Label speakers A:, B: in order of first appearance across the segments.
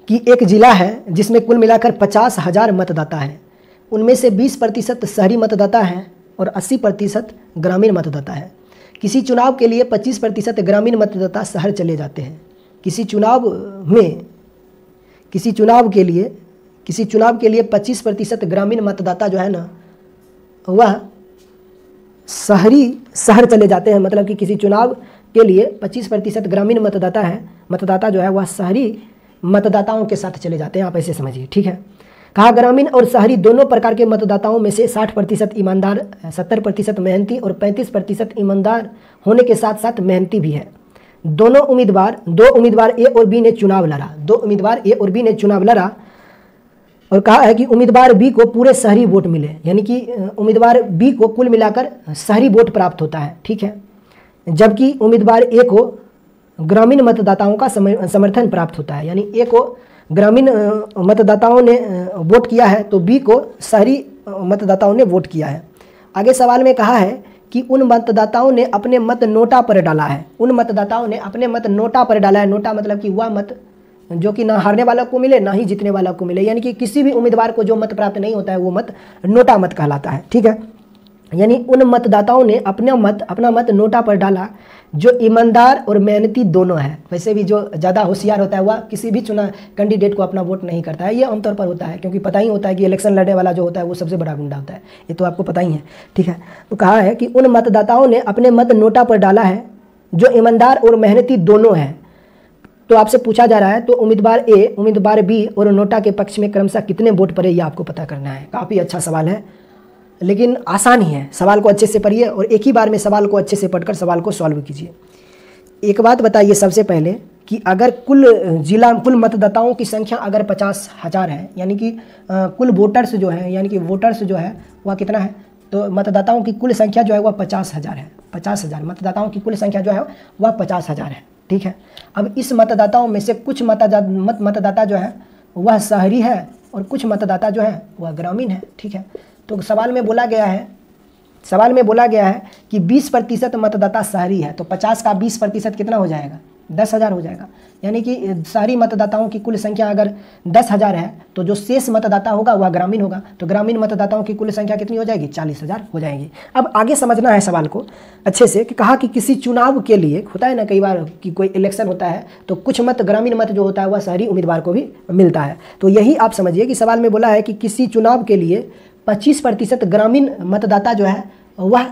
A: कि एक जिला है जिसमें कुल मिलाकर 50,000 मतदाता हैं, उनमें से 20% शहरी मतदाता हैं और 80% ग्रामीण मतदाता हैं। किसी चुनाव के लिए 25% ग्रामीण मतदाता शहर चले जाते हैं। किसी चुनाव के लिए 25% ग्रामीण मतदाता जो है ना वह शहर चले जाते हैं। मतलब कि किसी चुनाव के लिए 25% ग्रामीण मतदाता जो है वह शहरी मतदाताओं के साथ चले जाते हैं। आप ऐसे समझिए, ठीक है। कहा ग्रामीण और शहरी दोनों प्रकार के मतदाताओं में से 60% ईमानदार, 70% मेहनती और 35% ईमानदार होने के साथ साथ मेहनती भी है। दो उम्मीदवार ए और बी ने चुनाव लड़ा और कहा है कि उम्मीदवार बी को पूरे शहरी वोट मिले, यानी कि उम्मीदवार बी को कुल मिलाकर शहरी वोट प्राप्त होता है, ठीक है। जबकि उम्मीदवार ए को ग्रामीण मतदाताओं का समर्थन प्राप्त होता है, यानी ए को ग्रामीण मतदाताओं ने वोट किया है तो बी को शहरी मतदाताओं ने वोट किया है। आगे सवाल में कहा है कि उन मतदाताओं ने अपने मत नोटा पर डाला है। नोटा मतलब कि वह मत जो कि ना हारने वाला को मिले ना ही जीतने वाला को मिले, यानी कि किसी भी उम्मीदवार को जो मत प्राप्त नहीं होता है वो मत नोटा मत कहलाता है, ठीक है। यानी उन मतदाताओं ने अपना मत नोटा पर डाला जो ईमानदार और मेहनती दोनों है। वैसे भी जो ज़्यादा होशियार होता है वह किसी भी चुनाव कैंडिडेट को अपना वोट नहीं करता है, ये आमतौर पर होता है, क्योंकि पता ही होता है कि इलेक्शन लड़ने वाला जो होता है वो सबसे बड़ा गुंडा होता है, ये तो आपको पता ही है, ठीक है। तो कहा है कि उन मतदाताओं ने अपने मत नोटा पर डाला है जो ईमानदार और मेहनती दोनों हैं। तो आपसे पूछा जा रहा है तो उम्मीदवार ए, उम्मीदवार बी और नोटा के पक्ष में क्रमशः कितने वोट पड़े, ये आपको पता करना है। काफ़ी अच्छा सवाल है, लेकिन आसान ही है। सवाल को अच्छे से पढ़िए और एक ही बार में सवाल को अच्छे से पढ़कर सवाल को सॉल्व कीजिए। एक बात बताइए सबसे पहले कि अगर कुल मतदाताओं की संख्या अगर 50,000 है, यानी कि कुल वोटर्स जो है, यानी कि वोटर्स जो है वह कितना है, तो मतदाताओं की कुल संख्या जो है वह 50,000 है। 50,000 मतदाताओं की कुल संख्या जो है वह 50,000 है, ठीक है। अब इस मतदाताओं में से कुछ मतदाता जो है वह शहरी है और कुछ मतदाता जो है वह ग्रामीण है, ठीक है। तो सवाल में बोला गया है कि 20% मतदाता शहरी है, तो 50 का 20% कितना हो जाएगा, 10,000 हो जाएगा। यानी कि शहरी मतदाताओं की कुल संख्या अगर 10,000 है तो जो शेष मतदाता होगा वह ग्रामीण होगा, तो ग्रामीण मतदाताओं की कुल संख्या कितनी हो जाएगी, 40,000 हो जाएगी। अब आगे समझना है सवाल को अच्छे से कि कहा कि किसी चुनाव के लिए होता है ना, कई बार कि कोई इलेक्शन होता है तो कुछ मत ग्रामीण मत जो होता है वह शहरी उम्मीदवार को भी मिलता है। तो यही आप समझिए कि सवाल में बोला है कि किसी चुनाव के लिए 25% ग्रामीण मतदाता जो है वह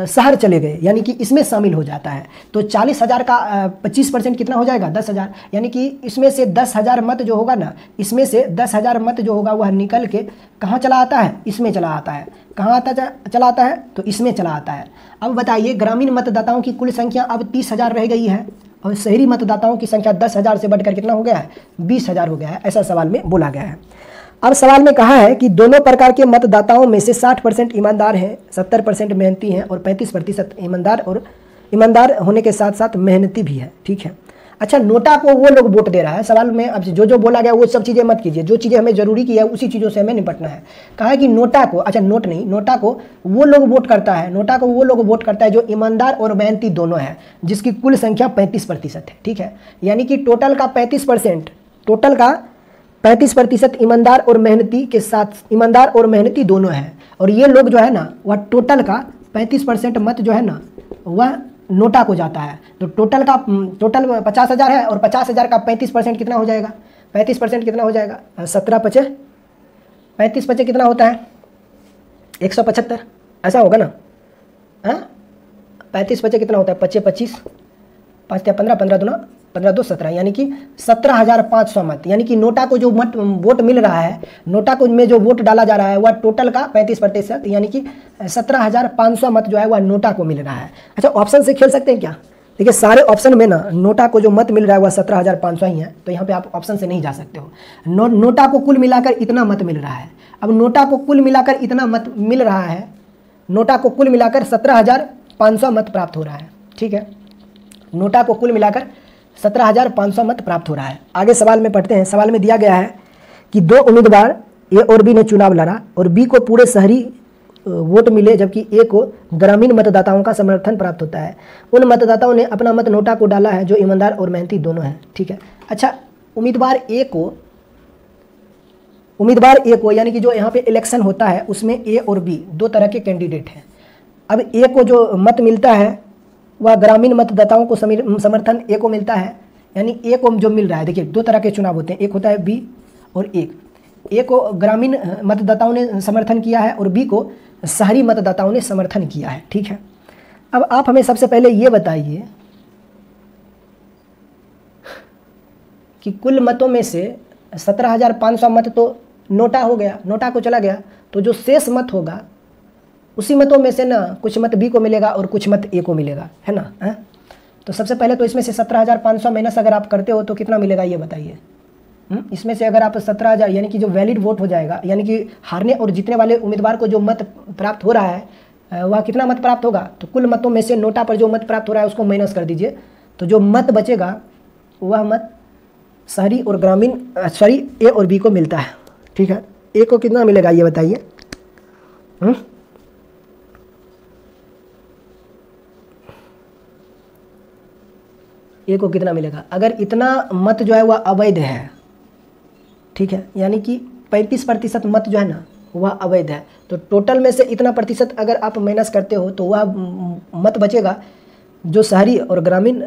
A: शहर चले गए, यानी कि इसमें शामिल हो जाता है। तो 40,000 का 25% कितना हो जाएगा, 10,000, यानी कि इसमें से 10,000 मत जो होगा ना, इसमें से 10,000 मत जो होगा वह निकल के कहाँ चला आता है, इसमें चला आता है। कहाँ चला आता है, तो इसमें चला आता है। अब बताइए ग्रामीण मतदाताओं की कुल संख्या अब 30,000 रह गई है और शहरी मतदाताओं की संख्या 10,000 से बढ़कर कितना हो गया है, 20,000 हो गया है, ऐसा सवाल में बोला गया है। अब सवाल में कहा है कि दोनों प्रकार के मतदाताओं में से 60% ईमानदार हैं, 70% मेहनती हैं और 35% ईमानदार होने के साथ साथ मेहनती भी है, ठीक है। अच्छा, नोटा को वो लोग वोट दे रहा है। सवाल में अब जो बोला गया वो सब चीज़ें मत कीजिए, जो चीज़ें हमें जरूरी की है उसी चीज़ों से हमें निपटना है। कहा है कि नोटा को, अच्छा नोट नहीं, नोटा को वो लोग वोट करता है जो ईमानदार और मेहनती दोनों है, जिसकी कुल संख्या 35% है, ठीक है। यानी कि टोटल का 35% ईमानदार और मेहनती दोनों हैं, और ये लोग जो है ना वह टोटल का 35% मत जो है ना वह नोटा को जाता है। तो टोटल 50,000 है और 50,000 का 35% कितना हो जाएगा, 35% कितना हो जाएगा, 35 कितना होता है, 175, ऐसा होगा ना। 35 कितना होता है, 25 5 या 15, 15 2 17, यानी कि 17,500 मत। यानी कि नोटा को जो वोट मिल रहा है, नोटा को में जो वोट डाला जा रहा है वह टोटल का 35%, यानी कि 17,500 मत जो है वह नोटा को मिल रहा है। अच्छा, ऑप्शन से खेल सकते हैं क्या, देखिए सारे ऑप्शन में ना नोटा को जो मत मिल रहा है वह 17,500 ही है, तो यहाँ पे आप ऑप्शन से नहीं जा सकते हो। नोटा को कुल मिलाकर इतना मत मिल रहा है। अब नोटा को कुल मिलाकर इतना मत मिल रहा है, नोटा को कुल मिलाकर 17,500 मत प्राप्त हो रहा है, ठीक है। नोटा को कुल मिलाकर 17,500 मत प्राप्त हो रहा है। आगे सवाल में पढ़ते हैं। सवाल में दिया गया है कि दो उम्मीदवार ए और बी ने चुनाव लड़ा और बी को पूरे शहरी वोट मिले, जबकि ए को ग्रामीण मतदाताओं का समर्थन प्राप्त होता है। उन मतदाताओं ने अपना मत नोटा को डाला है जो ईमानदार और मेहनती दोनों हैं, ठीक है। अच्छा, उम्मीदवार ए को यानी कि जो यहाँ पे इलेक्शन होता है उसमें ए और बी दो तरह के कैंडिडेट हैं। अब ए को जो मत मिलता है वह ग्रामीण मतदाताओं को समर्थन ए को मिलता है, यानी ए को जो मिल रहा है, देखिए दो तरह के चुनाव होते हैं, एक होता है बी और ए को ग्रामीण मतदाताओं ने समर्थन किया है और बी को शहरी मतदाताओं ने समर्थन किया है। ठीक है, अब आप हमें सबसे पहले ये बताइए कि कुल मतों में से 17,500 मत तो नोटा हो गया, नोटा को चला गया, तो जो शेष मत होगा उसी मतों में से ना कुछ मत बी को मिलेगा और कुछ मत ए को मिलेगा, है ना। है तो सबसे पहले तो इसमें से 17,500 माइनस अगर आप करते हो तो कितना मिलेगा ये बताइए। इसमें से अगर आप 17,000 यानी कि जो वैलिड वोट हो जाएगा, यानी कि हारने और जीतने वाले उम्मीदवार को जो मत प्राप्त हो रहा है वह कितना मत प्राप्त होगा, तो कुल मतों में से नोटा पर जो मत प्राप्त हो रहा है उसको माइनस कर दीजिए, तो जो मत बचेगा वह मत शहरी और ग्रामीण शहरी ए और बी को मिलता है। ठीक है, ए को कितना मिलेगा ये बताइए। ए को कितना मिलेगा, अगर इतना मत जो है वह अवैध है, ठीक है, यानी कि 35% मत जो है ना वह अवैध है, तो टोटल में से इतना प्रतिशत अगर आप माइनस करते हो तो वह मत बचेगा जो शहरी और ग्रामीण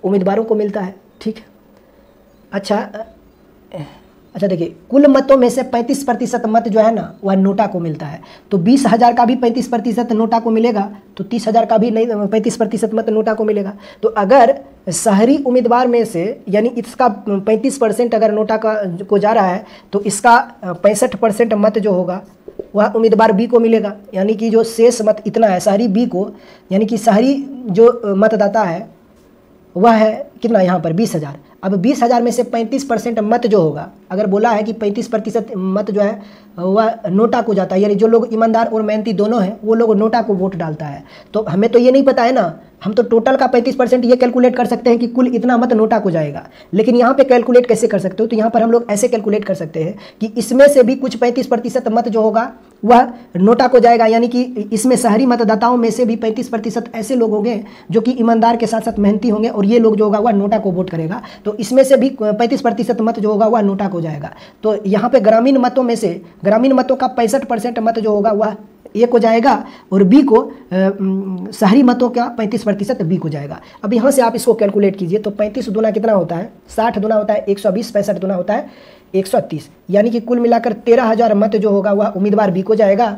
A: उम्मीदवारों को मिलता है। ठीक है, अच्छा देखिए, कुल मतों में से 35% मत जो है ना वह नोटा को मिलता है, तो 20,000 का भी 35% नोटा को मिलेगा, तो 30,000 का भी नहीं 35% मत नोटा को मिलेगा। तो अगर शहरी उम्मीदवार में से यानी इसका 35% अगर नोटा को जा रहा है तो इसका 65% मत जो होगा वह उम्मीदवार बी को मिलेगा, यानी कि जो शेष मत इतना है शहरी बी को, यानी कि शहरी जो मतदाता है वह है कितना यहाँ पर 20,000। अब 20,000 में से 35% मत जो होगा, अगर बोला है कि 35% मत जो है वह नोटा को जाता है, यानी जो लोग ईमानदार और मेहनती दोनों हैं वो लोग नोटा को वोट डालता है, तो हमें तो ये नहीं पता है ना, हम तो टोटल का 35% ये कैलकुलेट कर सकते हैं कि कुल इतना मत नोटा को जाएगा, लेकिन यहाँ पे कैलकुलेट कैसे कर सकते हो, तो यहाँ पर हम लोग ऐसे कैलकुलेट कर सकते हैं कि इसमें से भी कुछ 35% मत जो होगा वह नोटा को जाएगा, यानी कि इसमें शहरी मतदाताओं में से भी 35% ऐसे लोग होंगे जो कि ईमानदार के साथ साथ मेहनती होंगे और ये लोग जो होगा वह नोटा को वोट करेगा, तो इसमें से भी 35% मत जो होगा वह नोटा को जाएगा। तो यहाँ पे ग्रामीण मतों में से ग्रामीण मतों का 65% मत जो होगा वह ए को जाएगा और बी को शहरी मतों का 35% बी को जाएगा। अब यहाँ से आप इसको कैलकुलेट कीजिए, तो 35 दुना कितना होता है 60 दुना होता है 120, 65 दुना होता है 130, यानी कि कुल मिलाकर 13,000 मत जो होगा वह उम्मीदवार बी को जाएगा।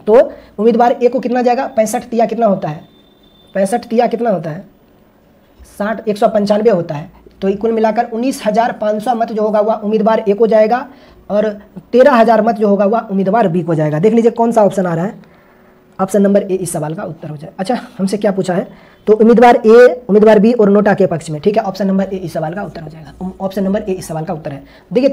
A: तो उम्मीदवार ए को कितना जाएगा 65 तिया कितना होता है 65 तिया कितना होता है 60 195 होता है, तो कुल मिलाकर 19,500 मत जो होगा वह उम्मीदवार ए को जाएगा और 13,000 मत जो होगा वह उम्मीदवार बी को जाएगा। देख लीजिए कौन सा ऑप्शन आ रहा है, ऑप्शन नंबर ए इस सवाल का उत्तर हो जाए। अच्छा, हमसे क्या पूछा है, तो उम्मीदवार ए उम्मीदवार बी और नोटा के पक्ष में, ठीक है, ऑप्शन नंबर ए इस सवाल का उत्तर हो जाएगा, ऑप्शन नंबर ए इस सवाल का उत्तर है। देखिए